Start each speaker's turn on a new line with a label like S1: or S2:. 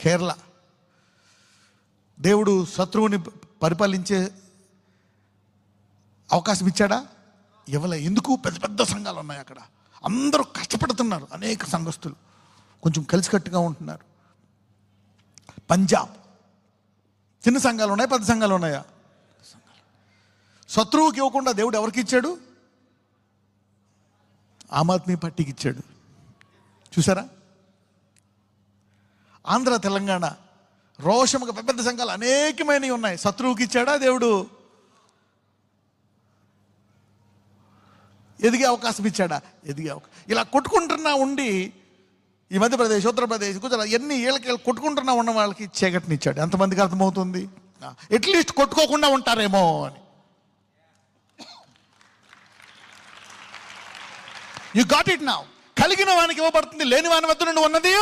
S1: కేరళ. దేవుడు శత్రువుని పరిపాలించే అవకాశం ఇచ్చాడా? ఇవ్వలే. ఎందుకు? పెద్ద పెద్ద సంఘాలు ఉన్నాయి అక్కడ, అందరూ కష్టపడుతున్నారు, అనేక సంఘస్థులు కొంచెం కలిసికట్టుగా ఉంటున్నారు. పంజాబ్ చిన్న సంఘాలు ఉన్నాయి, పెద్ద సంఘాలు ఉన్నాయా? శత్రువుకి ఇవ్వకుండా దేవుడు ఎవరికి ఇచ్చాడు? ఆమ్ ఆద్మీ పార్టీకి ఇచ్చాడు. చూసారా? ఆంధ్ర తెలంగాణ రోషముగా పెద్ద పెద్ద సంఘాలు అనేకమైనవి ఉన్నాయి, శత్రువుకి ఇచ్చాడా దేవుడు? ఎదిగే అవకాశం ఇచ్చాడా? ఎదిగే అవకాశం. ఇలా కొట్టుకుంటున్నా ఉండి ఈ మధ్యప్రదేశ్, ఉత్తరప్రదేశ్, గుజరాత్ ఎన్ని ఏళ్ళకి కొట్టుకుంటున్నా ఉన్న వాళ్ళకి చీకటిని ఇచ్చాడు. ఎంతమందికి అర్థమవుతుంది? అట్లీస్ట్ కొట్టుకోకుండా ఉంటారేమో అని. You got it now. కలిగిన వానికి ఇవ్వబడుతుంది, లేని వాని వద్ద నుండి ఉన్నది